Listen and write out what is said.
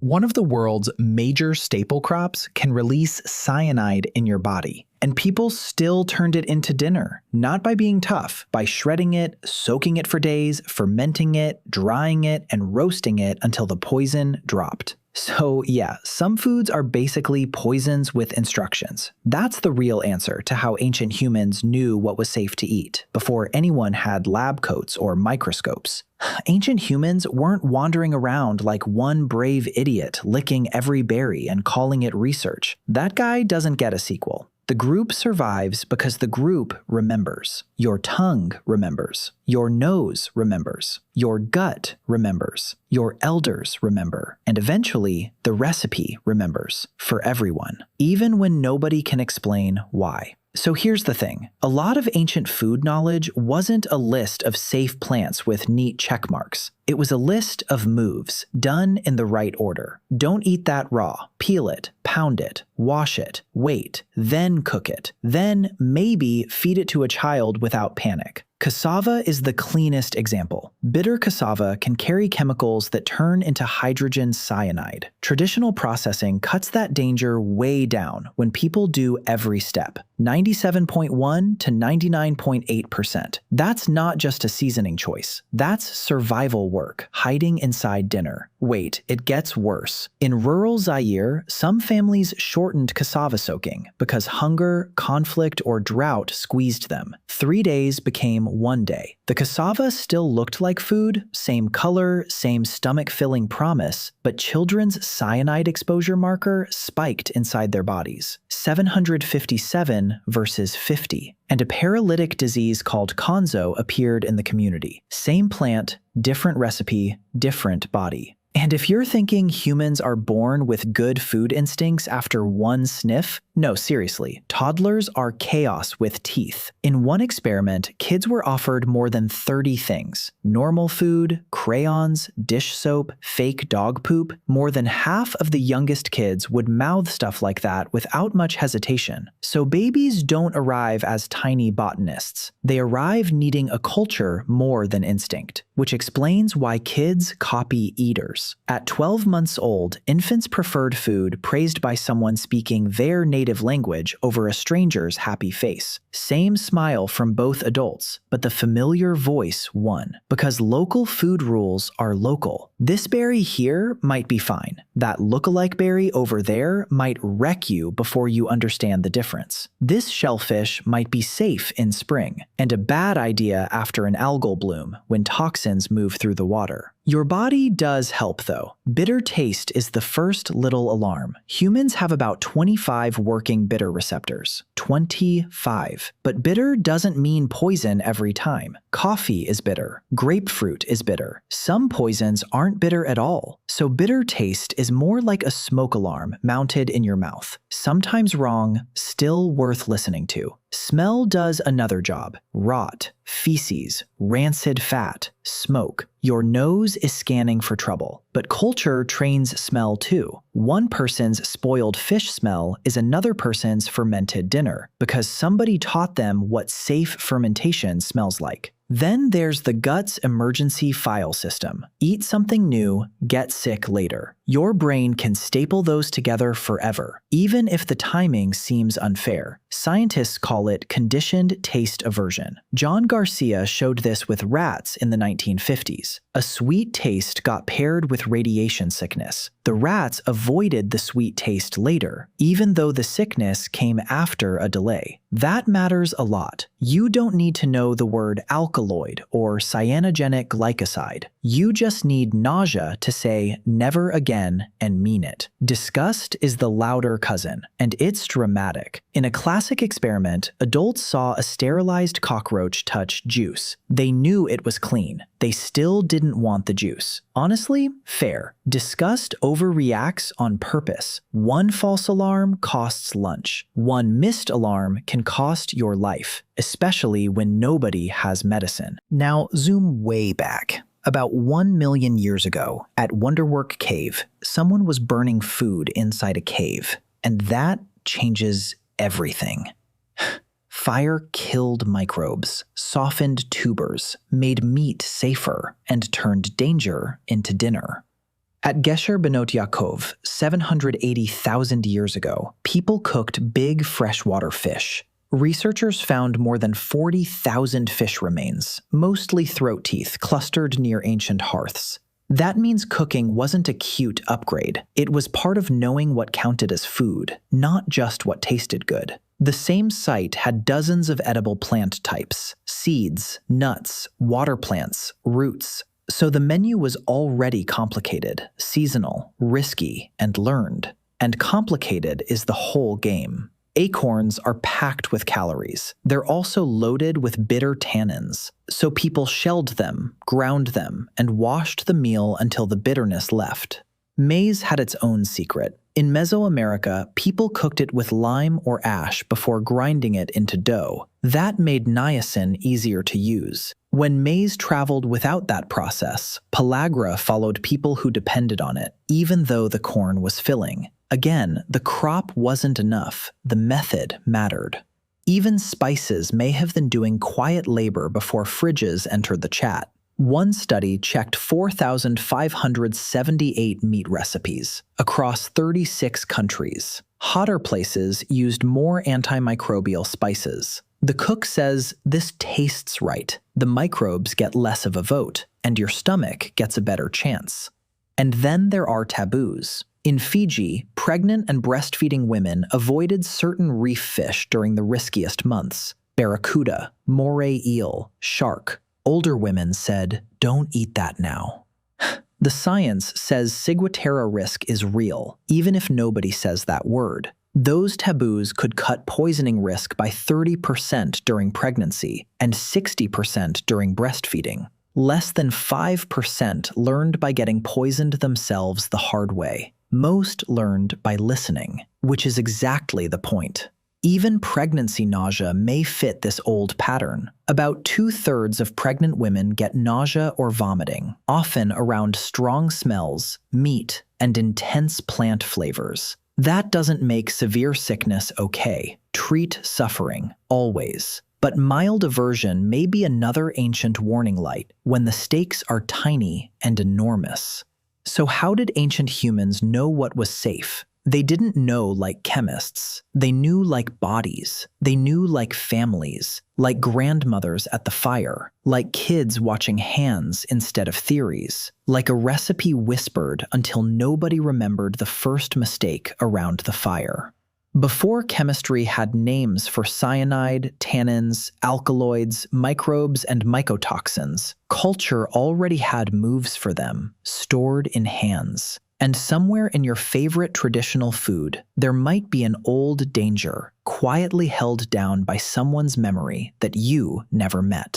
One of the world's major staple crops can release cyanide in your body, and people still turned it into dinner, not by being tough, by shredding it, soaking it for days, fermenting it, drying it, and roasting it until the poison dropped. So yeah, some foods are basically poisons with instructions. That's the real answer to how ancient humans knew what was safe to eat, before anyone had lab coats or microscopes. Ancient humans weren't wandering around like one brave idiot licking every berry and calling it research. That guy doesn't get a sequel. The group survives because the group remembers. Your tongue remembers. Your nose remembers. Your gut remembers. Your elders remember. And eventually, the recipe remembers for everyone, even when nobody can explain why. So here's the thing. A lot of ancient food knowledge wasn't a list of safe plants with neat check marks. It was a list of moves, done in the right order. Don't eat that raw. Peel it, pound it, wash it, wait, then cook it. Then maybe feed it to a child without panic. Cassava is the cleanest example. Bitter cassava can carry chemicals that turn into hydrogen cyanide. Traditional processing cuts that danger way down when people do every step. 97.1 to 99.8%. That's not just a seasoning choice. That's survival work, hiding inside dinner. Wait, it gets worse. In rural Zaire, some families shortened cassava soaking because hunger, conflict, or drought squeezed them. 3 days became 1 day. The cassava still looked like food, same color, same stomach-filling promise, but children's cyanide exposure marker spiked inside their bodies. 757 versus 50. And a paralytic disease called Konzo appeared in the community. Same plant, different recipe, different body. And if you're thinking humans are born with good food instincts after one sniff, no, seriously, toddlers are chaos with teeth. In one experiment, kids were offered more than 30 things. Normal food, crayons, dish soap, fake dog poop. More than half of the youngest kids would mouth stuff like that without much hesitation. So babies don't arrive as tiny botanists. They arrive needing a culture more than instinct, which explains why kids copy eaters. At 12 months old, infants preferred food praised by someone speaking their native language over a stranger's happy face. Same smile from both adults, but the familiar voice won. Because local food rules are local. This berry here might be fine. That lookalike berry over there might wreck you before you understand the difference. This shellfish might be safe in spring, and a bad idea after an algal bloom when toxins move through the water. Your body does help though. Bitter taste is the first little alarm. Humans have about 25 working bitter receptors. 25. But bitter doesn't mean poison every time. Coffee is bitter. Grapefruit is bitter. Some poisons aren't bitter at all. So bitter taste is more like a smoke alarm mounted in your mouth. Sometimes wrong, still worth listening to. Smell does another job. Rot, feces, rancid fat, smoke. Your nose is scanning for trouble. But culture trains smell too. One person's spoiled fish smell is another person's fermented dinner, because somebody taught them what safe fermentation smells like. Then there's the gut's emergency file system. Eat something new, get sick later. Your brain can staple those together forever, even if the timing seems unfair. Scientists call it conditioned taste aversion. John Garcia showed this with rats in the 1950s. A sweet taste got paired with radiation sickness. The rats avoided the sweet taste later, even though the sickness came after a delay. That matters a lot. You don't need to know the word alkaloid or cyanogenic glycoside. You just need nausea to say never again and mean it. Disgust is the louder cousin, and it's dramatic. In a classic experiment, adults saw a sterilized cockroach touch juice. They knew it was clean. They still didn't want the juice. Honestly, fair. Disgust overreacts on purpose. One false alarm costs lunch. One missed alarm can cost your life, especially when nobody has medicine. Now zoom way back. About 1 million years ago, at Wonderwork Cave, someone was burning food inside a cave, and that changes everything. Fire killed microbes, softened tubers, made meat safer, and turned danger into dinner. At Gesher Benot Yaakov, 780,000 years ago, people cooked big freshwater fish. Researchers found more than 40,000 fish remains, mostly throat teeth, clustered near ancient hearths. That means cooking wasn't a cute upgrade. It was part of knowing what counted as food, not just what tasted good. The same site had dozens of edible plant types: seeds, nuts, water plants, roots. So the menu was already complicated, seasonal, risky, and learned. And complicated is the whole game. Acorns are packed with calories. They're also loaded with bitter tannins. So people shelled them, ground them, and washed the meal until the bitterness left. Maize had its own secret. In Mesoamerica, people cooked it with lime or ash before grinding it into dough. That made niacin easier to use. When maize traveled without that process, pellagra followed people who depended on it, even though the corn was filling. Again, the crop wasn't enough. The method mattered. Even spices may have been doing quiet labor before fridges entered the chat. One study checked 4,578 meat recipes across 36 countries. Hotter places used more antimicrobial spices. The cook says, "This tastes right." The microbes get less of a vote, and your stomach gets a better chance. And then there are taboos. In Fiji, pregnant and breastfeeding women avoided certain reef fish during the riskiest months: barracuda, moray eel, shark. Older women said, "Don't eat that now." The science says ciguatera risk is real, even if nobody says that word. Those taboos could cut poisoning risk by 30% during pregnancy and 60% during breastfeeding. Less than 5% learned by getting poisoned themselves the hard way. Most learned by listening, which is exactly the point. Even pregnancy nausea may fit this old pattern. About 2/3 of pregnant women get nausea or vomiting, often around strong smells, meat, and intense plant flavors. That doesn't make severe sickness okay. Treat suffering, always. But mild aversion may be another ancient warning light when the stakes are tiny and enormous. So how did ancient humans know what was safe? They didn't know like chemists. They knew like bodies. They knew like families, like grandmothers at the fire, like kids watching hands instead of theories, like a recipe whispered until nobody remembered the first mistake around the fire. Before chemistry had names for cyanide, tannins, alkaloids, microbes, and mycotoxins, culture already had moves for them, stored in hands. And somewhere in your favorite traditional food, there might be an old danger, quietly held down by someone's memory that you never met.